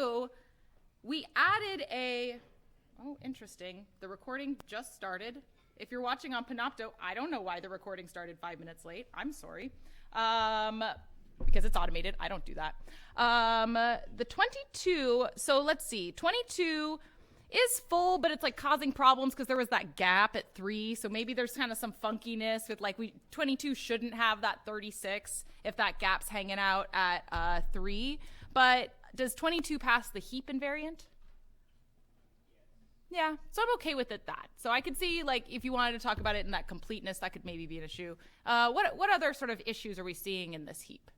22, we added oh, interesting. The recording just started. If you're watching on Panopto, I don't know why the recording started 5 minutes late. I'm sorry. Because it's automated. I don't do that. The 22, so let's see. 22 is full, but it's like causing problems because there was that gap at 3. So maybe there's kind of some funkiness with like 22 shouldn't have that 36 if that gap's hanging out at 3. But does 22 pass the heap invariant? Yeah, so I'm okay with it that. So I could see, like, if you wanted to talk about it in that completeness, that could maybe be an issue. What other sort of issues are we seeing in this heap?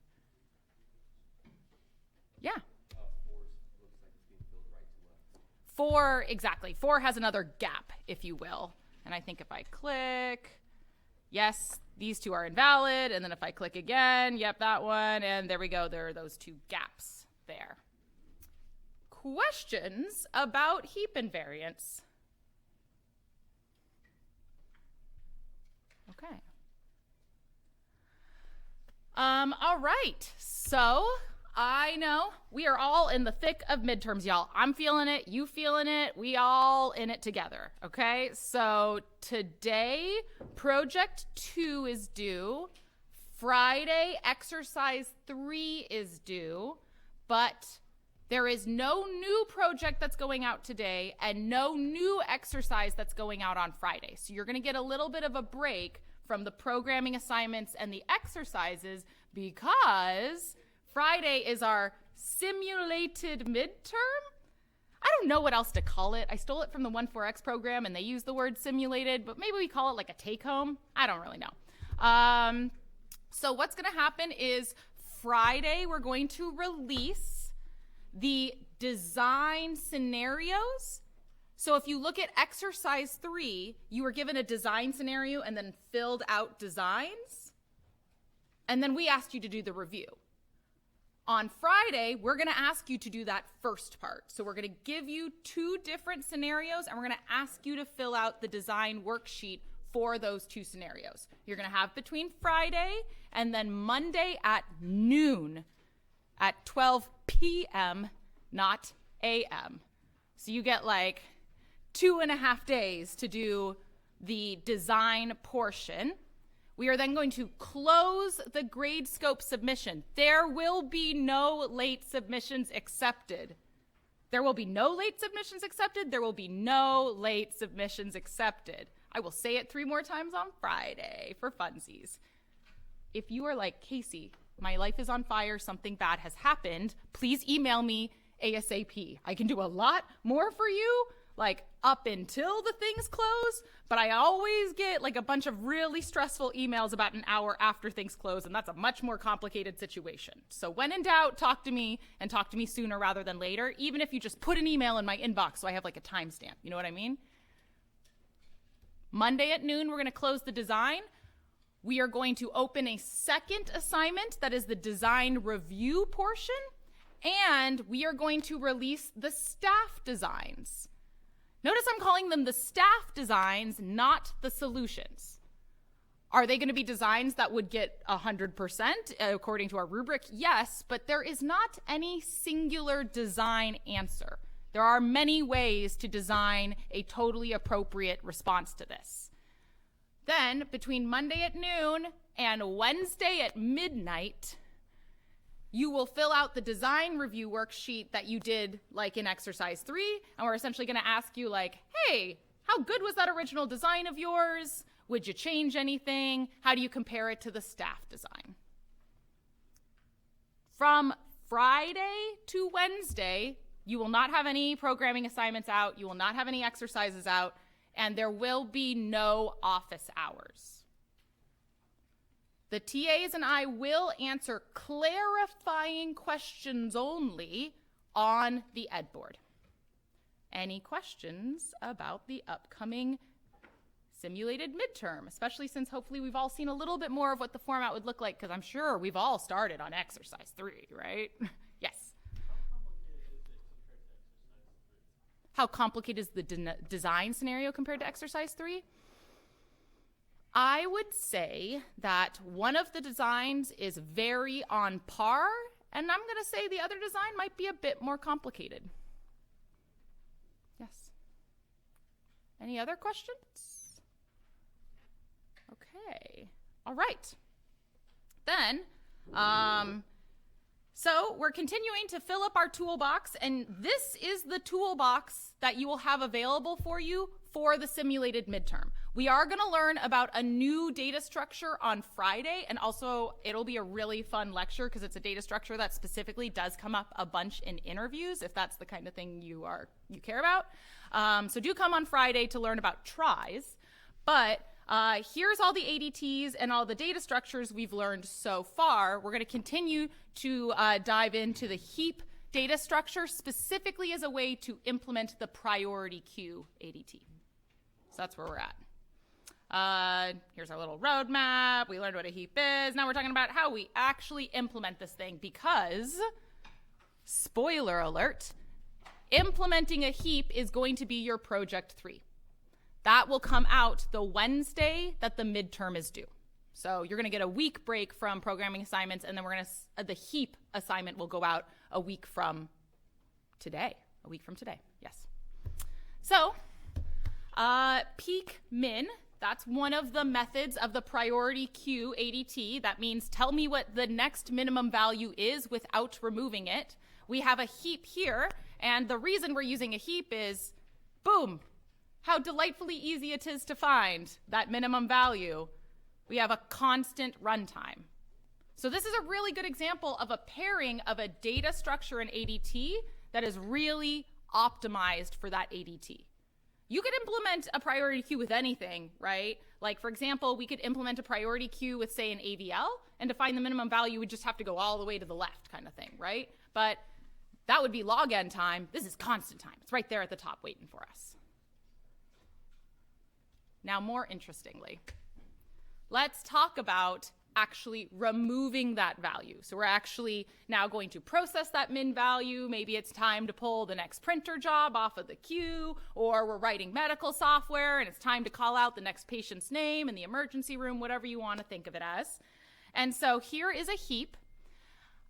Yeah. 4 looks like it's being filled right to left. 4, exactly. 4 has another gap, if you will. And I think if I click, yes, these 2 are invalid. And then if I click again, yep, that one. And there we go. There are those 2 gaps there. Questions about heap invariance? Okay. All right. So I know we are all in the thick of midterms, y'all. I'm feeling it. You feeling it. We all in it together. Okay. So today, project 2 is due. Friday, exercise 3 is due, but there is no new project that's going out today and no new exercise that's going out on Friday. So you're going to get a little bit of a break from the programming assignments and the exercises because Friday is our simulated midterm. I don't know what else to call it. I stole it from the 1-4X program and they use the word simulated, but maybe we call it like a take home. I don't really know. So what's going to happen is Friday we're going to release the design scenarios. So if you look at exercise 3, you were given a design scenario and then filled out designs. And then we asked you to do the review. On Friday, we're going to ask you to do that first part. So we're going to give you 2 different scenarios and we're going to ask you to fill out the design worksheet for those 2 scenarios. You're going to have between Friday and then Monday at noon at 12 p.m., not a.m. So you get like 2.5 days to do the design portion. We are then going to close the grade scope submission. There will be no late submissions accepted. There will be no late submissions accepted. There will be no late submissions accepted. I will say it 3 more times on Friday for funsies. If you are like, Casey, my life is on fire, something bad has happened, please email me ASAP. I can do a lot more for you, like up until the things close, but I always get like a bunch of really stressful emails about an hour after things close, and that's a much more complicated situation. So when in doubt, talk to me, and talk to me sooner rather than later, even if you just put an email in my inbox so I have like a timestamp. You know what I mean? Monday at noon, we're going to close the design. We are going to open a second assignment that is the design review portion, and we are going to release the staff designs. Notice I'm calling them the staff designs, not the solutions. Are they going to be designs that would get 100% according to our rubric? Yes, but there is not any singular design answer. There are many ways to design a totally appropriate response to this. Then, between Monday at noon and Wednesday at midnight, you will fill out the design review worksheet that you did like in exercise 3, and we're essentially going to ask you like, hey, how good was that original design of yours? Would you change anything? How do you compare it to the staff design? From Friday to Wednesday, you will not have any programming assignments out, you will not have any exercises out, and there will be no office hours. The TAs and I will answer clarifying questions only on the Ed board. Any questions about the upcoming simulated midterm, especially since hopefully we've all seen a little bit more of what the format would look like, because I'm sure we've all started on exercise 3, right? Yes. How complicated is the design scenario compared to exercise 3? I would say that one of the designs is very on par And I'm going to say the other design might be a bit more complicated. Yes. Any other questions? Okay. All right. Then, so we're continuing to fill up our toolbox, and this is the toolbox that you will have available for you for the simulated midterm. We are going to learn about a new data structure on Friday, and also it'll be a really fun lecture because it's a data structure that specifically does come up a bunch in interviews, if that's the kind of thing you care about. So do come on Friday to learn about tries. But here's all the ADTs and all the data structures we've learned so far. We're going to continue to dive into the Heap data structure specifically as a way to implement the priority queue ADT. So that's where we're at. Here's our little roadmap. We learned what a heap is. Now we're talking about how we actually implement this thing because, spoiler alert, implementing a heap is going to be your project 3. That will come out the Wednesday that the midterm is due. So you're going to get a week break from programming assignments, and then the heap assignment will go out a week from today. Yes. So, peak min, that's one of the methods of the priority queue ADT. That means tell me what the next minimum value is without removing it. We have a heap here, and the reason we're using a heap is, boom, how delightfully easy it is to find that minimum value. We have a constant runtime. So this is a really good example of a pairing of a data structure and ADT that is really optimized for that ADT. You could implement a priority queue with anything, right? Like, for example, we could implement a priority queue with, say, an AVL, and to find the minimum value, we'd just have to go all the way to the left kind of thing, right? But that would be log n time. This is constant time. It's right there at the top waiting for us. Now, more interestingly, let's talk about actually removing that value. So we're actually now going to process that min value. Maybe it's time to pull the next printer job off of the queue, or we're writing medical software and it's time to call out the next patient's name in the emergency room, whatever you want to think of it as. And so here is a heap.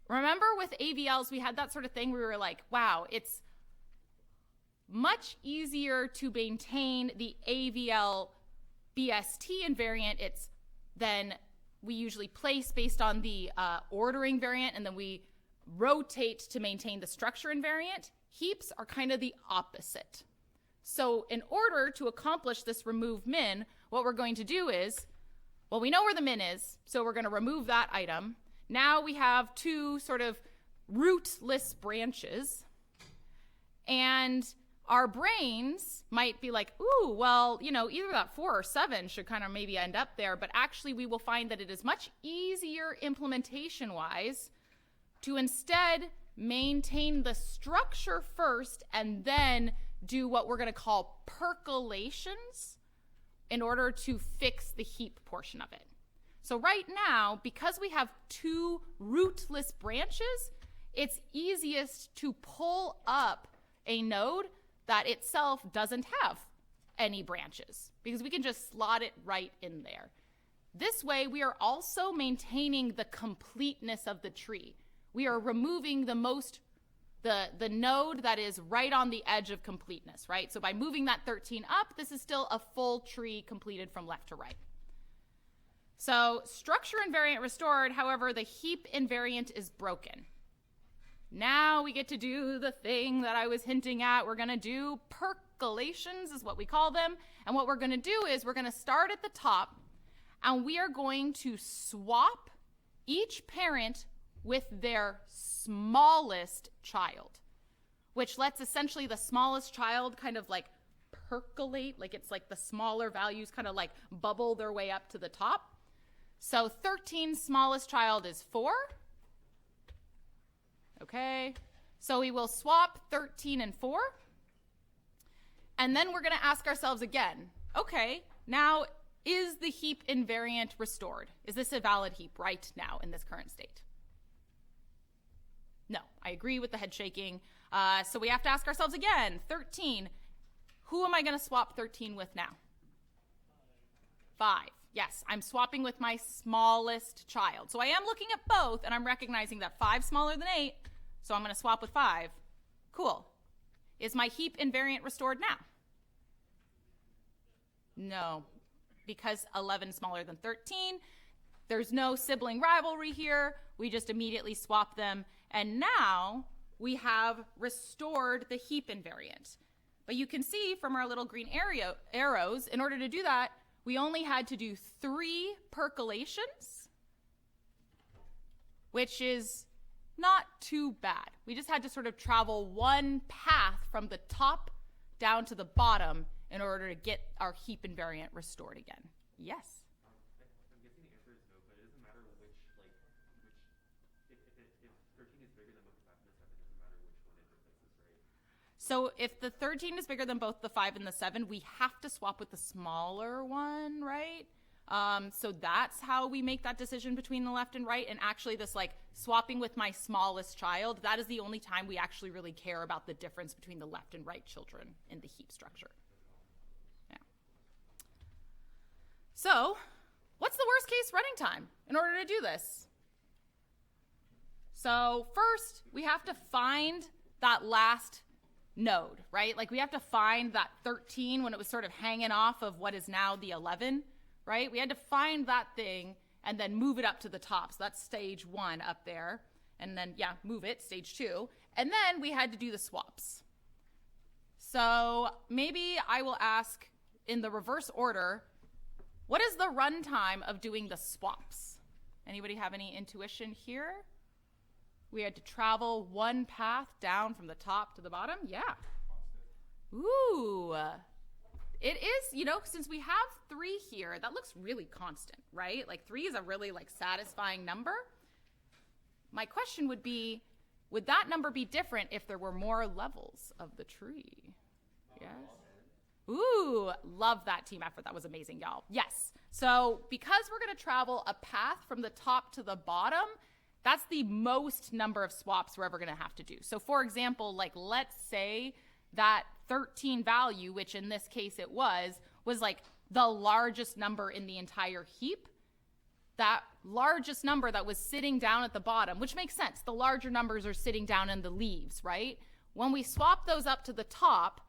Remember with AVLs, we had that sort of thing where we were like, wow, it's much easier to maintain the AVL BST invariant than we usually place based on the ordering variant, and then we rotate to maintain the structure invariant. Heaps are kind of the opposite. So in order to accomplish this remove min, what we're going to do is, well, we know where the min is, so we're going to remove that item. Now we have two sort of rootless branches, and our brains might be like, ooh, well, either that 4 or 7 should kind of maybe end up there, but actually we will find that it is much easier implementation-wise to instead maintain the structure first and then do what we're going to call percolations in order to fix the heap portion of it. So right now, because we have 2 rootless branches, it's easiest to pull up a node that itself doesn't have any branches because we can just slot it right in there. This way, we are also maintaining the completeness of the tree. We are removing the node that is right on the edge of completeness, right? So by moving that 13 up, this is still a full tree completed from left to right. So structure invariant restored, however, the heap invariant is broken. Now we get to do the thing that I was hinting at. We're going to do percolations is what we call them. And what we're going to do is we're going to start at the top, and we are going to swap each parent with their smallest child, which lets essentially the smallest child kind of like percolate, like it's like the smaller values kind of like bubble their way up to the top. So 13 smallest child is 4. Okay, so we will swap 13 and 4. And then we're going to ask ourselves again, okay, now is the heap invariant restored? Is this a valid heap right now in this current state? No, I agree with the head shaking. So we have to ask ourselves again, 13, who am I going to swap 13 with now? 5. Yes, I'm swapping with my smallest child. So I am looking at both, and I'm recognizing that 5 smaller than 8, so I'm going to swap with 5. Cool. Is my heap invariant restored now? No, because 11 is smaller than 13. There's no sibling rivalry here. We just immediately swap them. And now we have restored the heap invariant. But you can see from our little green arrows, in order to do that, we only had to do 3 percolations, which is not too bad. We just had to sort of travel one path from the top down to the bottom in order to get our heap invariant restored again. Yes? I'm guessing the answer is no, but it doesn't matter if 13 is bigger than both the 5 and the 7, it doesn't matter which one it replaces, right? So if the 13 is bigger than both the 5 and the 7, we have to swap with the smaller one, right? So that's how we make that decision between the left and right. And actually this like swapping with my smallest child, that is the only time we actually really care about the difference between the left and right children in the heap structure. Yeah. So what's the worst case running time in order to do this? So first we have to find that last node, right? Like we have to find that 13 when it was sort of hanging off of what is now the 11, right? We had to find that thing and then move it up to the top. So that's stage 1 up there. And then, yeah, move it, stage 2. And then we had to do the swaps. So maybe I will ask in the reverse order, what is the runtime of doing the swaps? Anybody have any intuition here? We had to travel one path down from the top to the bottom. Yeah. Ooh. It is, you know, since we have 3 here, that looks really constant, right? Like 3 is a really like satisfying number. My question would be, would that number be different if there were more levels of the tree? Yes. Ooh, love that team effort. That was amazing, y'all. Yes. So because we're going to travel a path from the top to the bottom, that's the most number of swaps we're ever going to have to do. So for example, like let's say that 13 value, which in this case it was like the largest number in the entire heap. That largest number that was sitting down at the bottom, which makes sense. The larger numbers are sitting down in the leaves, right? When we swap those up to the top,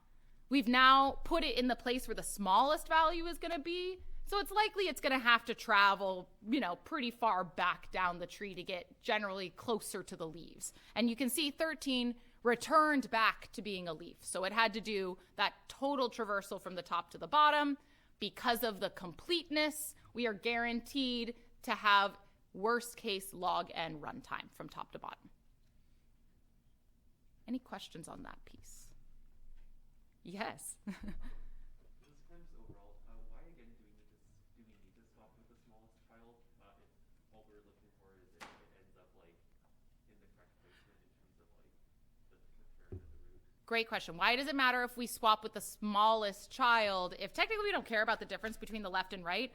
we've now put it in the place where the smallest value is going to be. So it's likely it's going to have to travel, you know, pretty far back down the tree to get generally closer to the leaves. And you can see 13 returned back to being a leaf. So it had to do that total traversal from the top to the bottom. Because of the completeness, we are guaranteed to have worst case log n runtime from top to bottom. Any questions on that piece? Yes. Those times overall, why again do we need to swap with the smallest child if all we're looking for is it ends up like in the correct placement in terms of like the turn of the root? Great question. Why does it matter if we swap with the smallest child if technically we don't care about the difference between the left and right?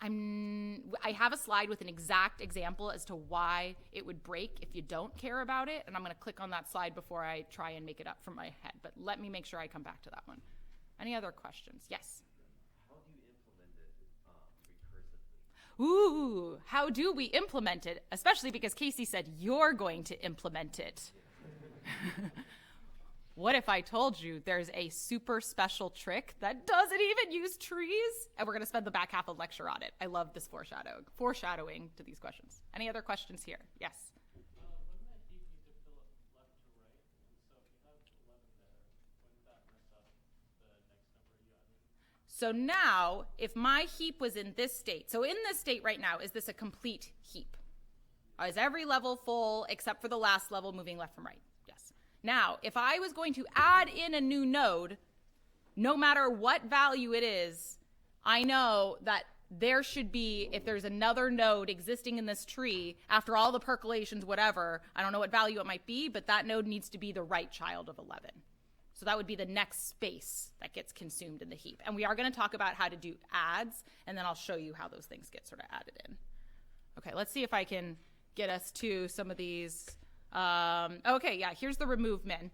I have a slide with an exact example as to why it would break if you don't care about it, and I'm going to click on that slide before I try and make it up from my head, but let me make sure I come back to that one. Any other questions? Yes? How do you implement it recursively? Ooh, how do we implement it? Especially because Casey said you're going to implement it. What if I told you there's a super special trick that doesn't even use trees? And we're going to spend the back half of lecture on it. I love this foreshadowing to these questions. Any other questions here? Yes. Wouldn't that heap need to fill it left to right? And so if you have 11 there, wouldn't that mess up the next number you added? So now, if my heap was in this state, so in this state right now, is this a complete heap? Is every level full except for the last level moving left from right? Yes. Now, if I was going to add in a new node, no matter what value it is, I know that there should be, if there's another node existing in this tree, after all the percolations, whatever, I don't know what value it might be, but that node needs to be the right child of 11. So that would be the next space that gets consumed in the heap. And we are going to talk about how to do adds, and then I'll show you how those things get sort of added in. Okay, let's see if I can get us to some of these. Okay, yeah, here's the removeMin.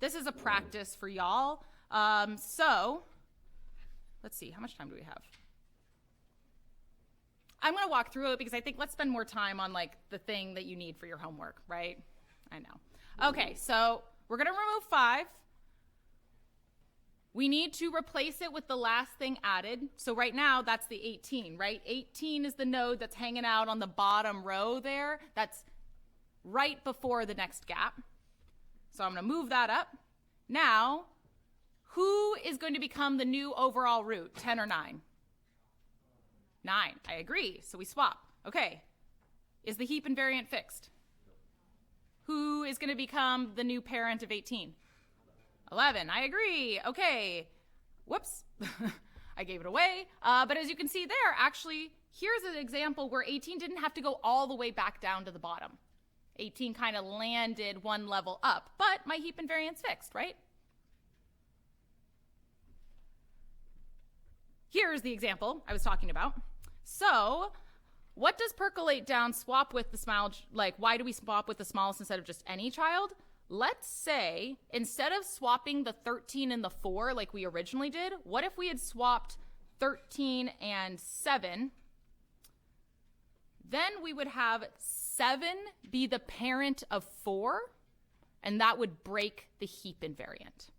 This is a practice for y'all. So let's see, how much time do we have? I'm going to walk through it because I think let's spend more time on like the thing that you need for your homework, right? I know. Okay, so we're going to remove 5. We need to replace it with the last thing added. So right now, that's the 18, right? 18 is the node that's hanging out on the bottom row there. That's right before the next gap. So I'm going to move that up. Now, who is going to become the new overall root, 10 or 9? 9, I agree. So we swap. Okay. Is the heap invariant fixed? Who is going to become the new parent of 18? 11, I agree. Okay. Whoops. I gave it away. But as you can see there, actually, here's an example where 18 didn't have to go all the way back down to the bottom. 18 kind of landed one level up, but my heap invariant's fixed, right? Here's the example I was talking about. So what does percolate down swap with the small, like why do we swap with the smallest instead of just any child? Let's say instead of swapping the 13 and the 4 like we originally did, what if we had swapped 13 and 7? Then we would have 7 be the parent of 4, and that would break the heap invariant.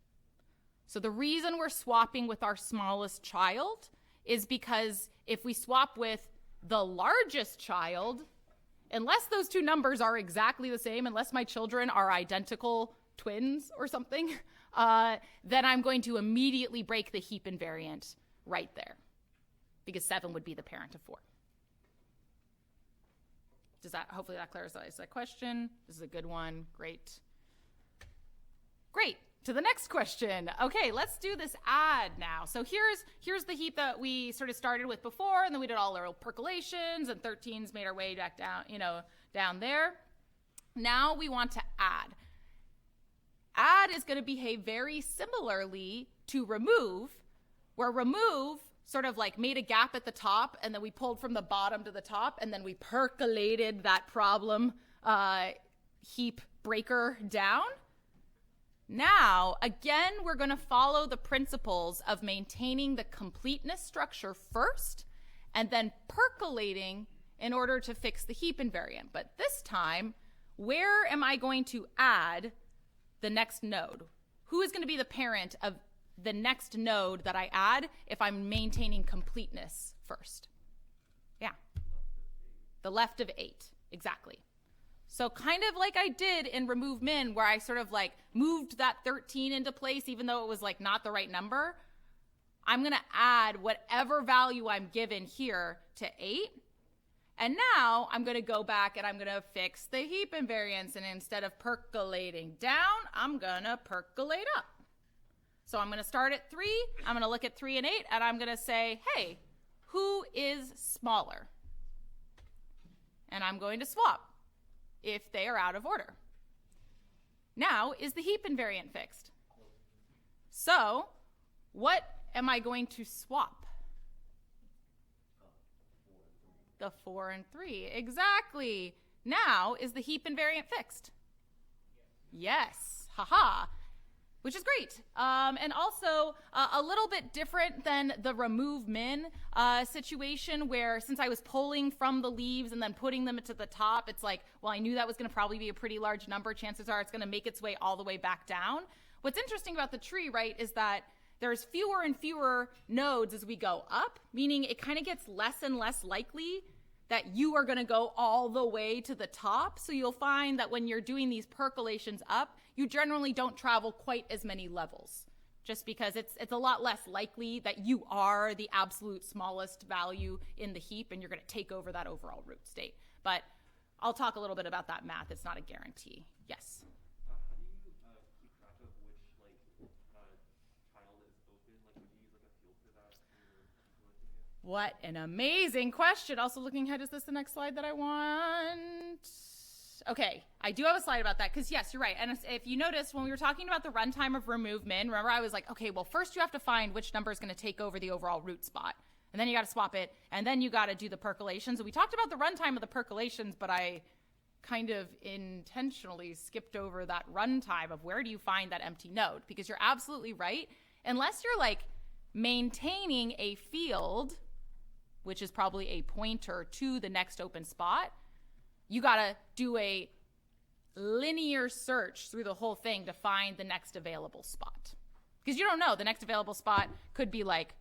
So the reason we're swapping with our smallest child is because if we swap with the largest child, unless those two numbers are exactly the same, unless my children are identical twins or something, then I'm going to immediately break the heap invariant right there because 7 would be the parent of 4. Hopefully that clarifies that question. This is a good one. Great. To the next question. Okay, let's do this add now. So here's the heap that we sort of started with before, and then we did all our percolations, and 13's made our way back down, down there. Now we want to add. Add is going to behave very similarly to remove, where remove sort of like made a gap at the top, and then we pulled from the bottom to the top, and then we percolated that problem heap breaker down. Now, again, we're going to follow the principles of maintaining the completeness structure first and then percolating in order to fix the heap invariant. But this time, where am I going to add the next node? Who is going to be the parent of the next node that I add if I'm maintaining completeness first? Yeah. The left of 8, exactly. So kind of like I did in removeMin, where I sort of like moved that 13 into place, even though it was like not the right number, I'm going to add whatever value I'm given here to 8. And now I'm going to go back and I'm going to fix the heap invariance. And instead of percolating down, I'm going to percolate up. So I'm going to start at 3. I'm going to look at 3 and 8, and I'm going to say, hey, who is smaller? And I'm going to swap if they are out of order. Now, is the heap invariant fixed? So, what am I going to swap? The 4 and 3, exactly. Now, is the heap invariant fixed? Yes, haha. Which is great. And also a little bit different than the removeMin situation where since I was pulling from the leaves and then putting them to the top, it's like, well, I knew that was going to probably be a pretty large number. Chances are it's going to make its way all the way back down. What's interesting about the tree, right, is that there's fewer and fewer nodes as we go up, meaning it kind of gets less and less likely that you are going to go all the way to the top. So you'll find that when you're doing these percolations up, you generally don't travel quite as many levels, just because it's a lot less likely that you are the absolute smallest value in the heap and you're going to take over that overall root state. But I'll talk a little bit about that math. It's not a guarantee. Yes? How do you keep track of which child is open? Would you use a field for that when you're implementing it? What an amazing question. Also looking ahead, is this the next slide that I want? Okay, I do have a slide about that because yes, you're right. And if you notice when we were talking about the runtime of removeMin, remember I was like, okay, well first you have to find which number is going to take over the overall root spot. And then you got to swap it. And then you got to do the percolations. And we talked about the runtime of the percolations, but I kind of intentionally skipped over that runtime of where do you find that empty node? Because you're absolutely right. Unless you're like maintaining a field which is probably a pointer to the next open spot, you got to do a linear search through the whole thing to find the next available spot. Because you don't know, the next available spot could be like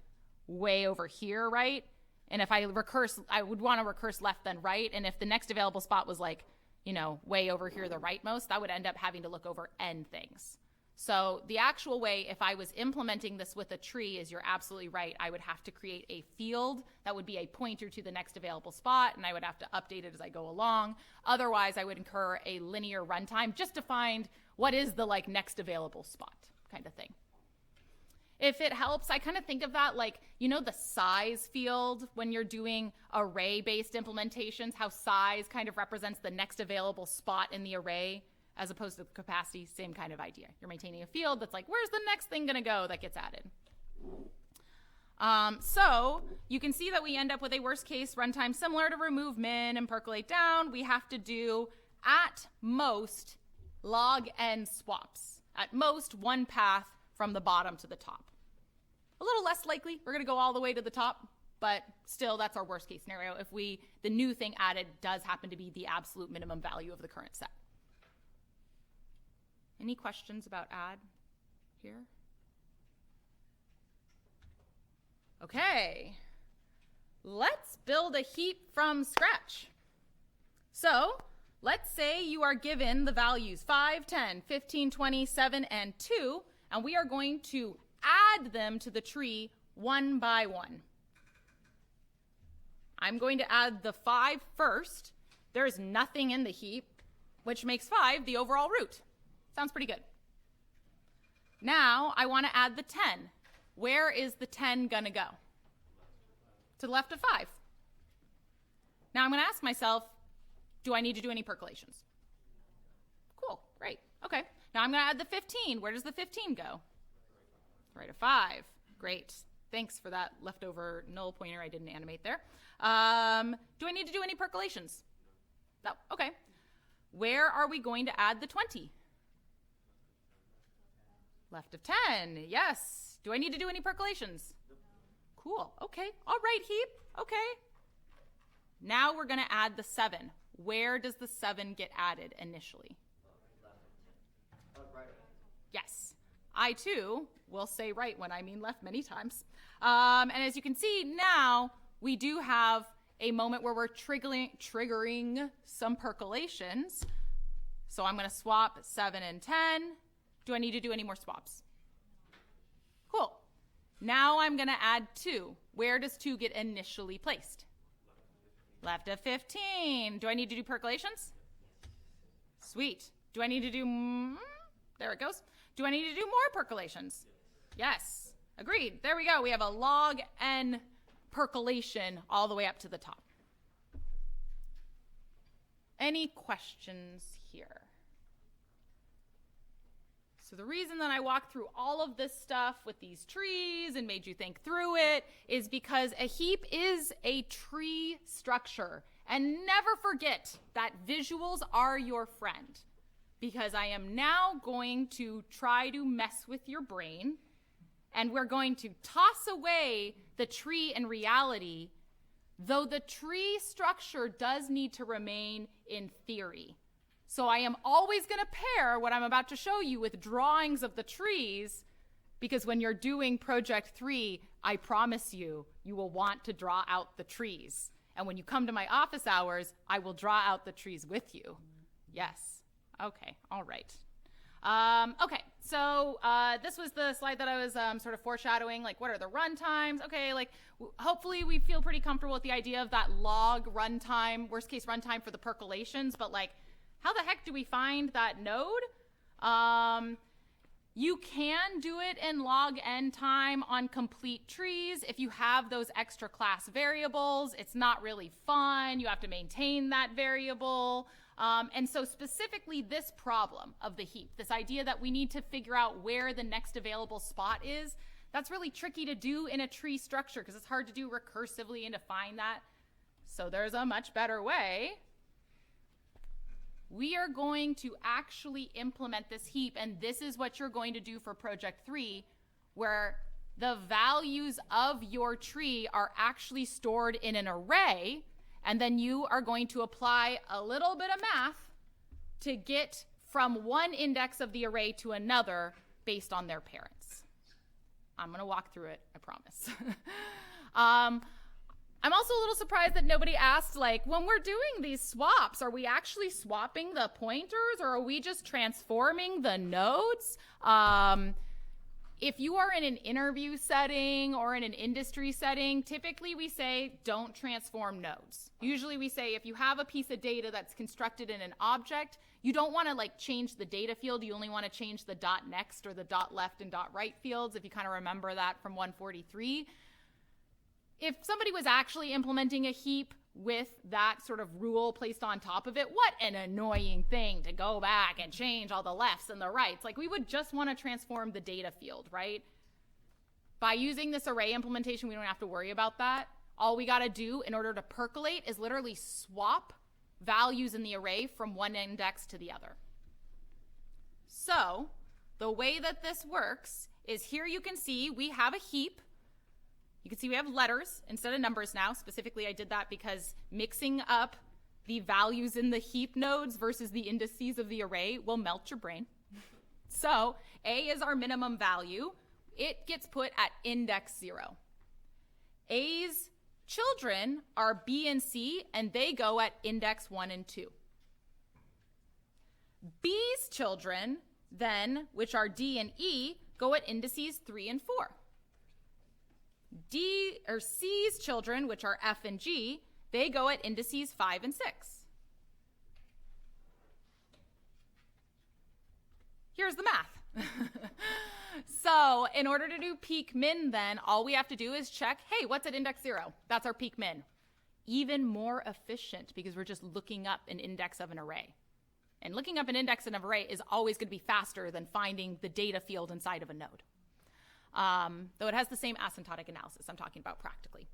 way over here, right? And if I recurse, I would want to recurse left then right. And if the next available spot was like, you know, way over here, the rightmost, I would end up having to look over n things. So the actual way, if I was implementing this with a tree, is you're absolutely right. I would have to create a field that would be a pointer to the next available spot, and I would have to update it as I go along. Otherwise, I would incur a linear runtime just to find what is the like next available spot kind of thing. If it helps, I kind of think of that like, you know, the size field when you're doing array-based implementations, how size kind of represents the next available spot in the array as opposed to capacity, same kind of idea. You're maintaining a field that's like, where's the next thing gonna go that gets added? So you can see that we end up with a worst case runtime similar to removeMin and percolate down. We have to do at most log n swaps. At most one path from the bottom to the top. A little less likely, we're gonna go all the way to the top, but still that's our worst case scenario if the new thing added does happen to be the absolute minimum value of the current set. Any questions about add here? Okay, let's build a heap from scratch. So let's say you are given the values 5, 10, 15, 20, 7, and 2, and we are going to add them to the tree one by one. I'm going to add the 5 first. There's nothing in the heap, which makes 5 the overall root. Sounds pretty good. Now I want to add the 10. Where is the 10 gonna go? To the left of 5. Now I'm gonna ask myself, do I need to do any percolations? Cool, great, okay. Now I'm gonna add the 15. Where does the 15 go? Right of 5, great. Thanks for that leftover null pointer I didn't animate there. Do I need to do any percolations? No, okay. Where are we going to add the 20? Left of 10, yes. Do I need to do any percolations? Cool, okay. All right, heap, okay. Now we're gonna add the 7. Where does the 7 get added initially? Yes. I too will say right when I mean left many times. And as you can see now, we do have a moment where we're triggering some percolations. So I'm gonna swap 7 and 10. Do I need to do any more swaps? Cool. Now I'm gonna add 2. Where does 2 get initially placed? Left of 15. Do I need to do percolations? Sweet. Do I need to do, there it goes. Do I need to do more percolations? Yes. Agreed. There we go. We have a log n percolation all the way up to the top. Any questions here? So the reason that I walked through all of this stuff with these trees and made you think through it is because a heap is a tree structure. And never forget that visuals are your friend, because I am now going to try to mess with your brain, and we're going to toss away the tree in reality, though the tree structure does need to remain in theory. So I am always going to pair what I'm about to show you with drawings of the trees, because when you're doing project 3, I promise you, you will want to draw out the trees. And when you come to my office hours, I will draw out the trees with you. Yes. Okay. All right. Okay. So this was the slide that I was sort of foreshadowing, like what are the runtimes? Okay. Like hopefully we feel pretty comfortable with the idea of that log runtime, worst case runtime for the percolations, but like, how the heck do we find that node? You can do it in log n time on complete trees. If you have those extra class variables, it's not really fun. You have to maintain that variable. And so specifically this problem of the heap, this idea that we need to figure out where the next available spot is, that's really tricky to do in a tree structure because it's hard to do recursively and define that. So there's a much better way. We are going to actually implement this heap, and this is what you're going to do for project 3, where the values of your tree are actually stored in an array, and then you are going to apply a little bit of math to get from one index of the array to another based on their parents. I'm going to walk through it, I promise. I'm also a little surprised that nobody asked, like, when we're doing these swaps, are we actually swapping the pointers, or are we just transforming the nodes? If you are in an interview setting or in an industry setting, typically we say don't transform nodes. Usually we say if you have a piece of data that's constructed in an object, you don't want to like change the data field. You only want to change the dot next or the dot left and dot right fields, if you kind of remember that from 143. If somebody was actually implementing a heap with that sort of rule placed on top of it, what an annoying thing to go back and change all the lefts and the rights. Like, we would just want to transform the data field, right? By using this array implementation, we don't have to worry about that. All we got to do in order to percolate is literally swap values in the array from one index to the other. So the way that this works is here you can see we have a heap. You can see we have letters instead of numbers now. Specifically, I did that because mixing up the values in the heap nodes versus the indices of the array will melt your brain. So A is our minimum value. It gets put at index 0. A's children are B and C, and they go at index 1 and 2. B's children, then, which are D and E, go at indices 3 and 4. C's children, which are F and G, they go at indices 5 and 6. Here's the math. So in order to do peak min, then all we have to do is check, hey, what's at index 0? That's our peak min. Even more efficient because we're just looking up an index of an array. And looking up an index of an array is always going to be faster than finding the data field inside of a node. Though it has the same asymptotic analysis I'm talking about practically.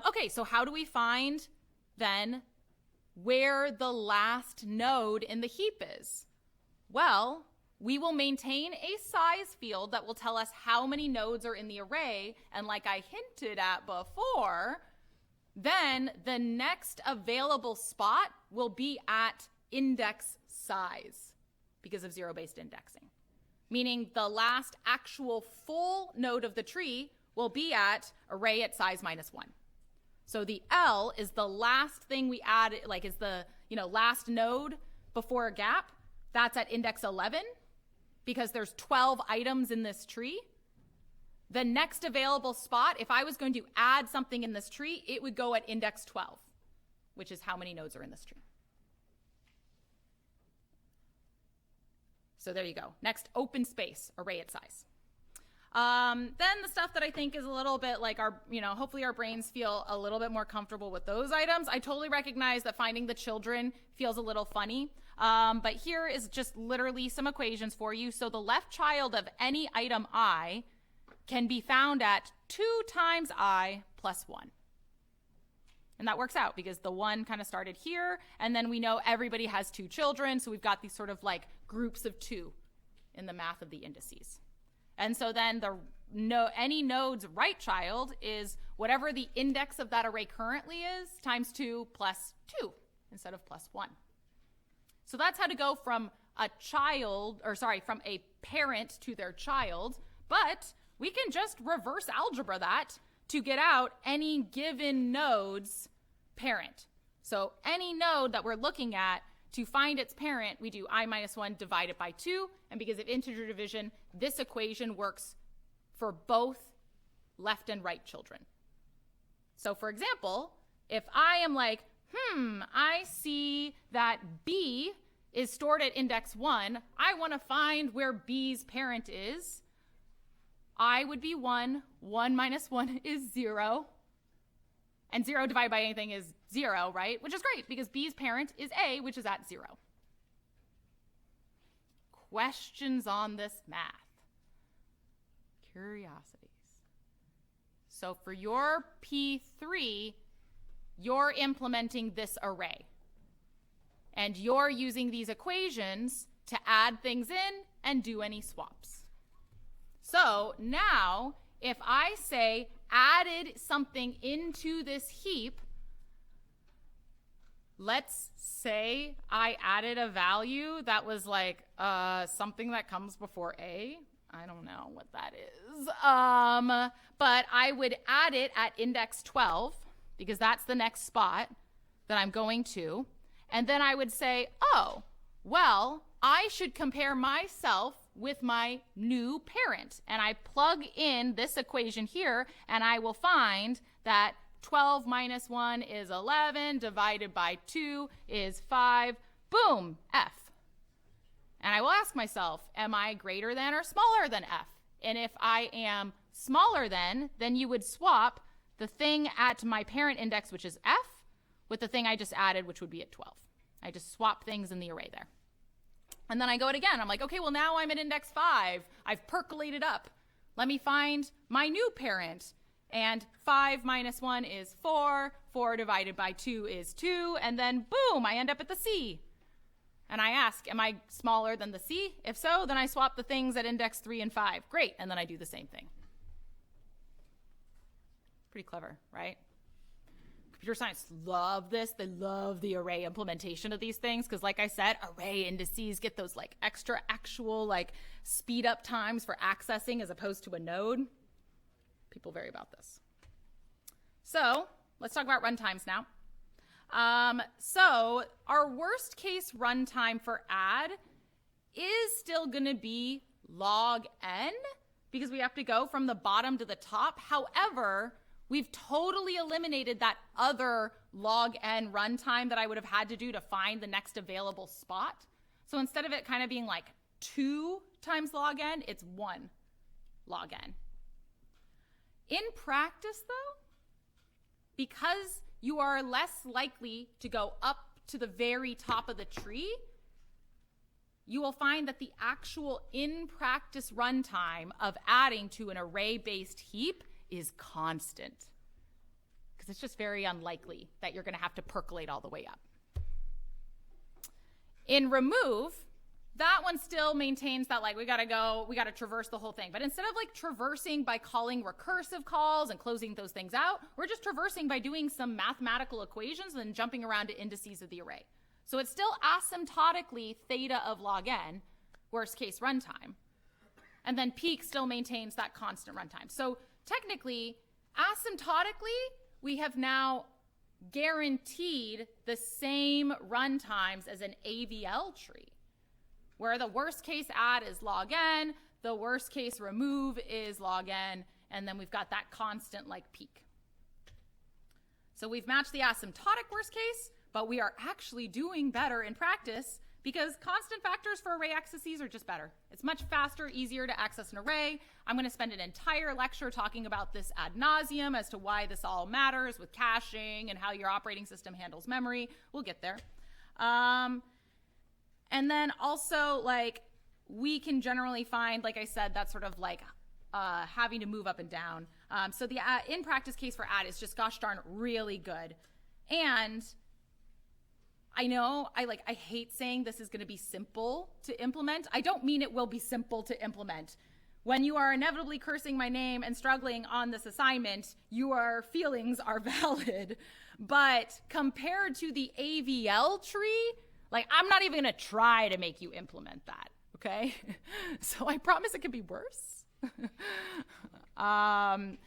Okay, so how do we find then where the last node in the heap is? Well, we will maintain a size field that will tell us how many nodes are in the array, and like I hinted at before, then the next available spot will be at index size because of zero-based indexing. Meaning the last actual full node of the tree will be at array at size -1. So the L is the last thing we add, like is the last node before a gap. That's at index 11 because there's 12 items in this tree. The next available spot, if I was going to add something in this tree, it would go at index 12, which is how many nodes are in this tree. So there you go. Next, open space, array at size. Then the stuff that I think is a little bit like hopefully our brains feel a little bit more comfortable with those items. I totally recognize that finding the children feels a little funny. But here is just literally some equations for you. So the left child of any item I can be found at 2 times I plus 1. And that works out because the 1 kind of started here, and then we know everybody has 2 children, so we've got these sort of like groups of 2 in the math of the indices. And so then any node's right child is whatever the index of that array currently is times 2 plus 2 instead of plus 1. So that's how to go from from a parent to their child, but we can just reverse algebra that to get out any given node's parent. So any node that we're looking at, to find its parent, we do I minus 1 divided by 2. And because of integer division, this equation works for both left and right children. So for example, if I am like, I see that B is stored at index 1. I want to find where B's parent is. I would be 1. 1 minus 1 is 0. And 0 divided by anything is 0, right? Which is great because B's parent is A, which is at 0. Questions on this math? Curiosities? So for your P3, you're implementing this array. And you're using these equations to add things in and do any swaps. So now if I say added something into this heap, let's say I added a value that was like something that comes before A. I don't know what that is. But I would add it at index 12 because that's the next spot that I'm going to. And then I would say, oh, well, I should compare myself with my new parent. And I plug in this equation here, and I will find that 12 minus 1 is 11, divided by 2 is 5. Boom, F. And I will ask myself, am I greater than or smaller than F? And if I am smaller than, then you would swap the thing at my parent index, which is F, with the thing I just added, which would be at 12. I just swap things in the array there. And then I go it again. I'm like, okay, well, now I'm at index 5. I've percolated up. Let me find my new parent. And 5 minus 1 is 4. 4 divided by 2 is 2. And then, boom, I end up at the C. And I ask, am I smaller than the C? If so, then I swap the things at index 3 and 5. Great. And then I do the same thing. Pretty clever, right? Computer science love this. They love the array implementation of these things because, like I said, array indices get those like extra actual like speed up times for accessing as opposed to a node. People vary about this. So let's talk about runtimes now. So our worst case runtime for add is still going to be log n because we have to go from the bottom to the top. However, we've totally eliminated that other log n runtime that I would have had to do to find the next available spot. So instead of it kind of being like 2 times log n, it's 1 log n. In practice, though, because you are less likely to go up to the very top of the tree, you will find that the actual in-practice runtime of adding to an array-based heap is constant. Because it's just very unlikely that you're going to have to percolate all the way up. In remove, that one still maintains that like we got to traverse the whole thing. But instead of like traversing by calling recursive calls and closing those things out, we're just traversing by doing some mathematical equations and then jumping around to indices of the array. So it's still asymptotically theta of log n, worst case runtime. And then peak still maintains that constant runtime. So technically, asymptotically, we have now guaranteed the same runtimes as an AVL tree, where the worst case add is log n, the worst case remove is log n, and then we've got that constant like peak. So we've matched the asymptotic worst case, but we are actually doing better in practice because constant factors for array accesses are just better. It's much faster, easier to access an array. I'm going to spend an entire lecture talking about this ad nauseum as to why this all matters with caching and how your operating system handles memory. We'll get there. And then also, like, we can generally find, like I said, that sort of like having to move up and down. So the in-practice case for add is just gosh darn really good. And I know I hate saying this is going to be simple to implement. I don't mean it will be simple to implement. When you are inevitably cursing my name and struggling on this assignment, your feelings are valid. But compared to the AVL tree, like, I'm not even going to try to make you implement that, okay? So I promise it could be worse.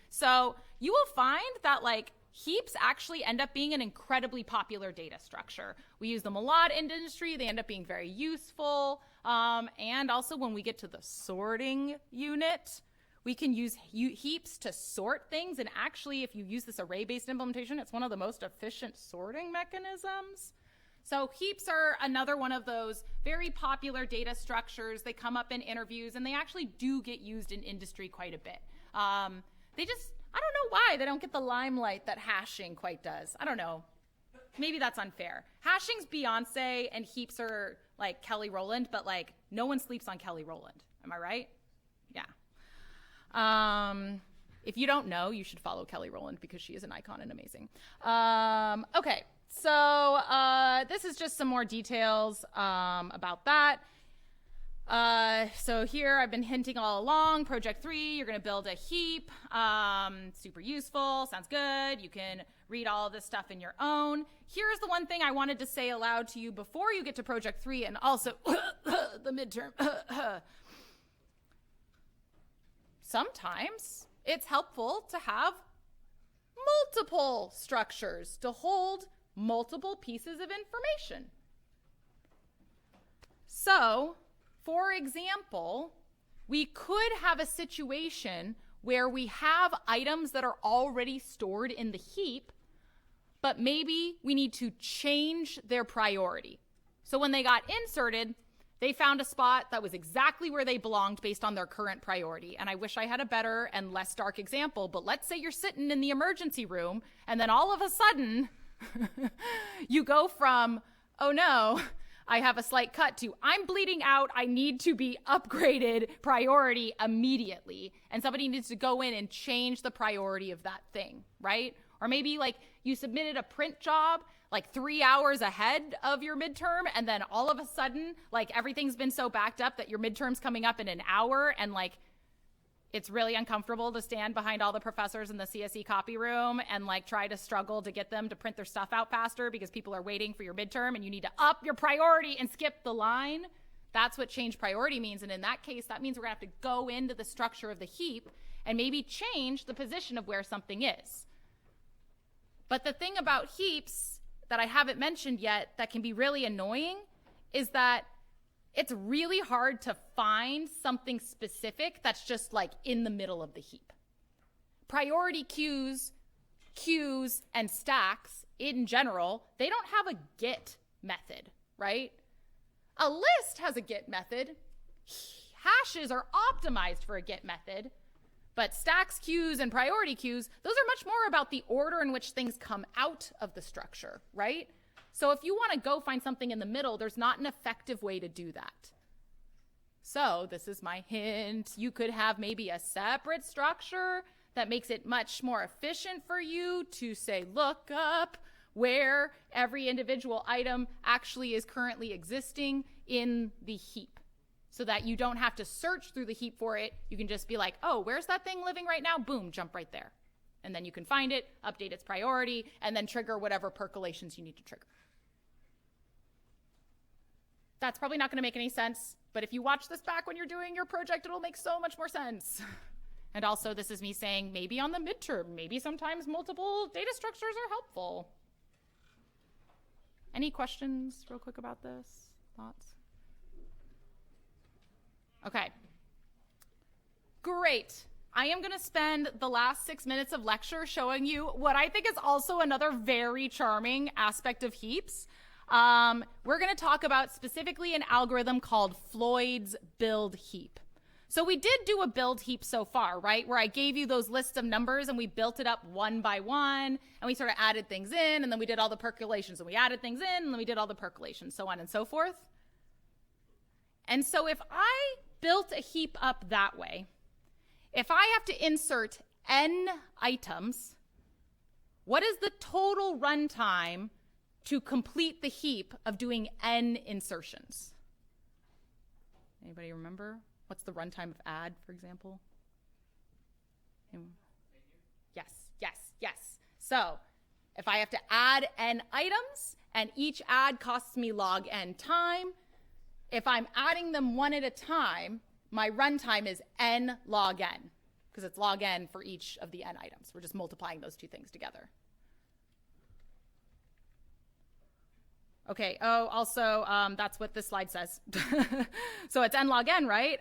So you will find that, like, heaps actually end up being an incredibly popular data structure. We use them a lot in industry. They end up being very useful. And also when we get to the sorting unit, we can use heaps to sort things. And actually, if you use this array-based implementation, it's one of the most efficient sorting mechanisms. So heaps are another one of those very popular data structures. They come up in interviews, and they actually do get used in industry quite a bit. They just, I don't know why they don't get the limelight that hashing quite does. I don't know. Maybe that's unfair. Hashing's Beyonce, and heaps are like Kelly Rowland, but like no one sleeps on Kelly Rowland. Am I right? Yeah. If you don't know, you should follow Kelly Rowland because she is an icon and amazing. Okay. So this is just some more details about that. So here I've been hinting all along, project 3, you're going to build a heap. Super useful, sounds good. You can read all of this stuff in your own. Here's the one thing I wanted to say aloud to you before you get to project 3 and also the midterm. Sometimes it's helpful to have multiple structures to hold multiple pieces of information. So, for example, we could have a situation where we have items that are already stored in the heap, but maybe we need to change their priority. So when they got inserted, they found a spot that was exactly where they belonged based on their current priority. And I wish I had a better and less dark example, but let's say you're sitting in the emergency room and then all of a sudden you go from, oh no, I have a slight cut to, I'm bleeding out, I need to be upgraded priority immediately. And somebody needs to go in and change the priority of that thing, right? Or maybe like you submitted a print job like 3 hours ahead of your midterm, and then all of a sudden, like everything's been so backed up that your midterm's coming up in an hour, and like it's really uncomfortable to stand behind all the professors in the CSE copy room and like try to struggle to get them to print their stuff out faster because people are waiting for your midterm and you need to up your priority and skip the line. That's what change priority means. And in that case, that means we're gonna have to go into the structure of the heap and maybe change the position of where something is. But the thing about heaps that I haven't mentioned yet that can be really annoying is that it's really hard to find something specific that's just like in the middle of the heap. Priority queues, and stacks in general, they don't have a get method, right? A list has a get method. Hashes are optimized for a get method. But stacks, queues, and priority queues, those are much more about the order in which things come out of the structure, right? So if you want to go find something in the middle, there's not an effective way to do that. So this is my hint. You could have maybe a separate structure that makes it much more efficient for you to say, look up where every individual item actually is currently existing in the heap, so that you don't have to search through the heap for it. You can just be like, oh, where's that thing living right now? Boom, jump right there. And then you can find it, update its priority, and then trigger whatever percolations you need to trigger. That's probably not gonna make any sense, but if you watch this back when you're doing your project, it'll make so much more sense. And also, this is me saying maybe on the midterm, maybe sometimes multiple data structures are helpful. Any questions real quick about this? Thoughts? Okay, great. I am gonna spend the last 6 minutes of lecture showing you what I think is also another very charming aspect of heaps. We're gonna talk about specifically an algorithm called Floyd's buildHeap. So we did do a buildHeap so far, right? Where I gave you those lists of numbers and we built it up one by one and we sort of added things in and then we did all the percolations and we added things in and then we did all the percolations, so on and so forth. And so if I built a heap up that way, if I have to insert n items, what is the total runtime to complete the heap of doing n insertions? Anybody remember? What's the runtime of add, for example? Yes. So if I have to add n items and each add costs me log n time, if I'm adding them one at a time, my runtime is n log n, because it's log n for each of the n items. We're just multiplying those two things together. Okay, oh, also, that's what this slide says. So it's n log n, right?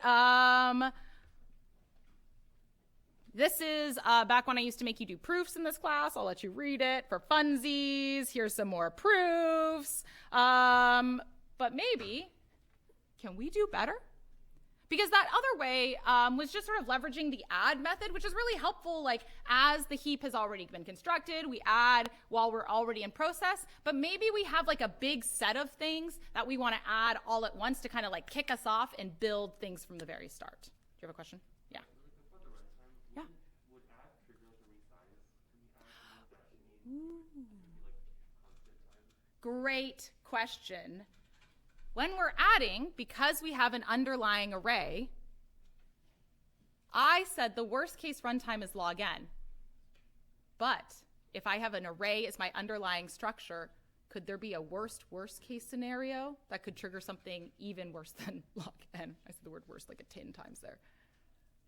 This is back when I used to make you do proofs in this class. I'll let you read it for funsies. Here's some more proofs. But maybe, can we do better? Because that other way was just sort of leveraging the add method, which is really helpful. Like, as the heap has already been constructed, we add while we're already in process. But maybe we have like a big set of things that we want to add all at once to kind of like kick us off and build things from the very start. Do you have a question? Yeah. Yeah. Would add trigger the resize? Can we add like constant time? Great question. when we're adding, because we have an underlying array, I said the worst case runtime is log n. But if I have an array as my underlying structure, could there be a worst case scenario that could trigger something even worse than log n? I said the word worst like 10 times there.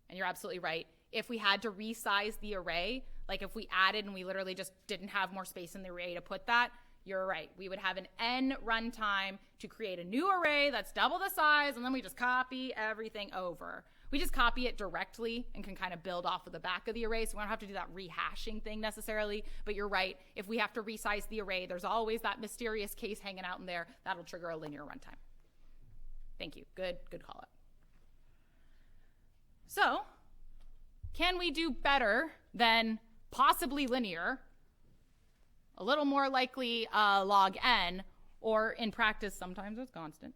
And you're absolutely right. If we had to resize the array, like if we added and we literally just didn't have more space in the array to put that, you're right. We would have an n runtime to create a new array that's double the size, and then we just copy everything over. We just copy it directly and can kind of build off of the back of the array, so we don't have to do that rehashing thing necessarily. But you're right. If we have to resize the array, there's always that mysterious case hanging out in there. That'll trigger a linear runtime. Thank you. Good call out. So, can we do better than possibly linear, a little more likely log n, or in practice, sometimes it's constant?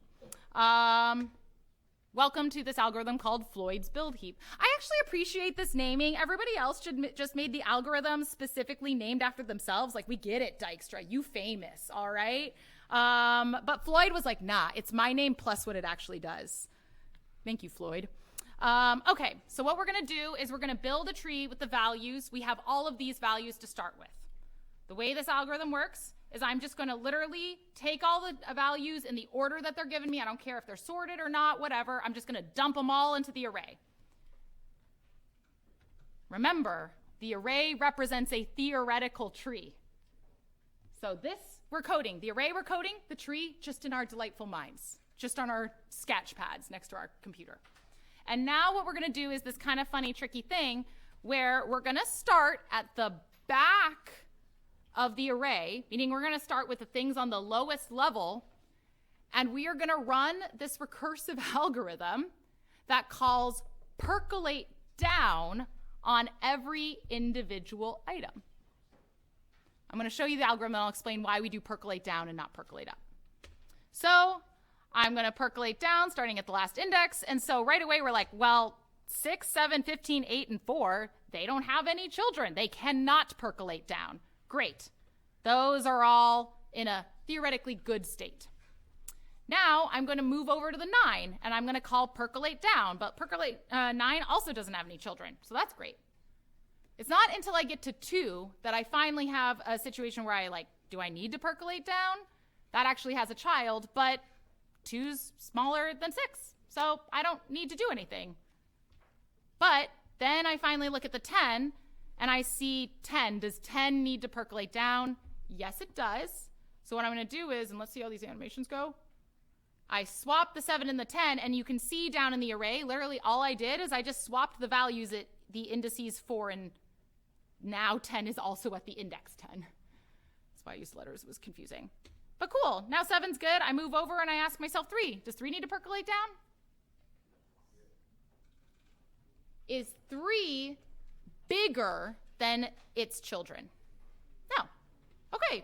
Welcome to this algorithm called Floyd's buildHeap. I actually appreciate this naming. Everybody else just made the algorithm specifically named after themselves. Like, we get it, Dykstra, you famous, all right? But Floyd was like, nah, it's my name plus what it actually does. Thank you, Floyd. Okay, so what we're gonna do is we're gonna build a tree with the values. We have all of these values to start with. The way this algorithm works is I'm just gonna literally take all the values in the order that they're giving me. I don't care if they're sorted or not, whatever. I'm just gonna dump them all into the array. Remember, the array represents a theoretical tree. So this we're coding, the array we're coding, the tree just in our delightful minds, just on our sketch pads next to our computer. And now what we're gonna do is this kind of funny, tricky thing where we're gonna start at the back of the array, meaning we're gonna start with the things on the lowest level, and we are gonna run this recursive algorithm that calls percolate down on every individual item. I'm gonna show you the algorithm and I'll explain why we do percolate down and not percolate up. So I'm gonna percolate down starting at the last index, and so right away we're like, well, 6, 7, 15, 8, and 4, they don't have any children. They cannot percolate down. Great. Those are all in a theoretically good state. Now I'm going to move over to the 9, and I'm going to call percolate down, but percolate 9 also doesn't have any children, so that's great. It's not until I get to 2 that I finally have a situation where I like, do I need to percolate down? That actually has a child, but 2's smaller than 6, so I don't need to do anything. But then I finally look at the 10, and I see 10. Does 10 need to percolate down? Yes, it does. So what I'm going to do is, and let's see how these animations go. I swap the 7 and the 10, and you can see down in the array, literally all I did is I just swapped the values at the indices 4, and now 10 is also at the index 10. That's why I used letters. It was confusing. But cool. Now 7's good. I move over, and I ask myself 3. Does 3 need to percolate down? Is 3 bigger than its children? No. Okay.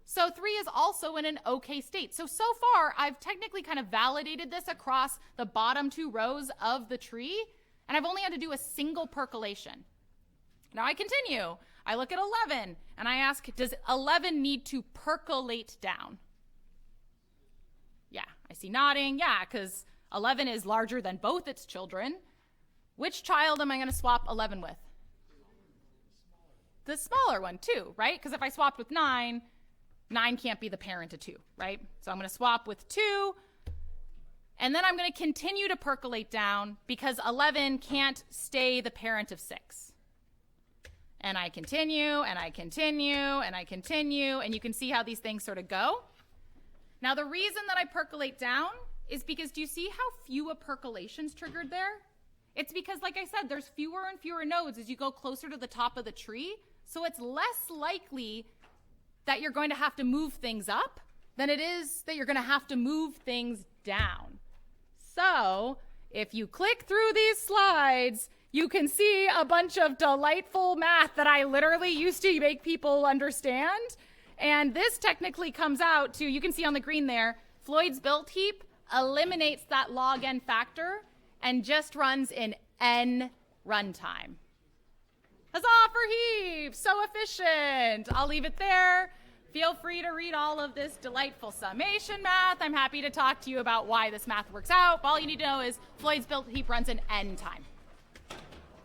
So 3 is also in an okay state. So far, I've technically kind of validated this across the bottom 2 rows of the tree, and I've only had to do a single percolation. Now I continue. I look at 11, and I ask, does 11 need to percolate down? Yeah, I see nodding. Yeah, because 11 is larger than both its children. Which child am I going to swap 11 with? The smaller one, too, right? Because if I swapped with 9, 9 can't be the parent of 2, right? So I'm going to swap with 2, and then I'm going to continue to percolate down because 11 can't stay the parent of 6. And I continue, and I continue, and I continue, and you can see how these things sort of go. Now, the reason that I percolate down is because do you see how few a percolation's triggered there? It's because, like I said, there's fewer and fewer nodes as you go closer to the top of the tree. So it's less likely that you're going to have to move things up than it is that you're going to have to move things down. So if you click through these slides, you can see a bunch of delightful math that I literally used to make people understand. And this technically comes out to, you can see on the green there, Floyd's buildHeap eliminates that log n factor and just runs in n runtime. Huzzah for Heaps! So efficient. I'll leave it there. Feel free to read all of this delightful summation math. I'm happy to talk to you about why this math works out. All you need to know is Floyd's buildHeap runs in n time.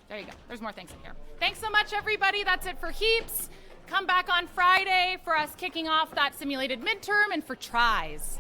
There you go. There's more things in here. Thanks so much, everybody. That's it for Heaps. Come back on Friday for us kicking off that simulated midterm and for tries.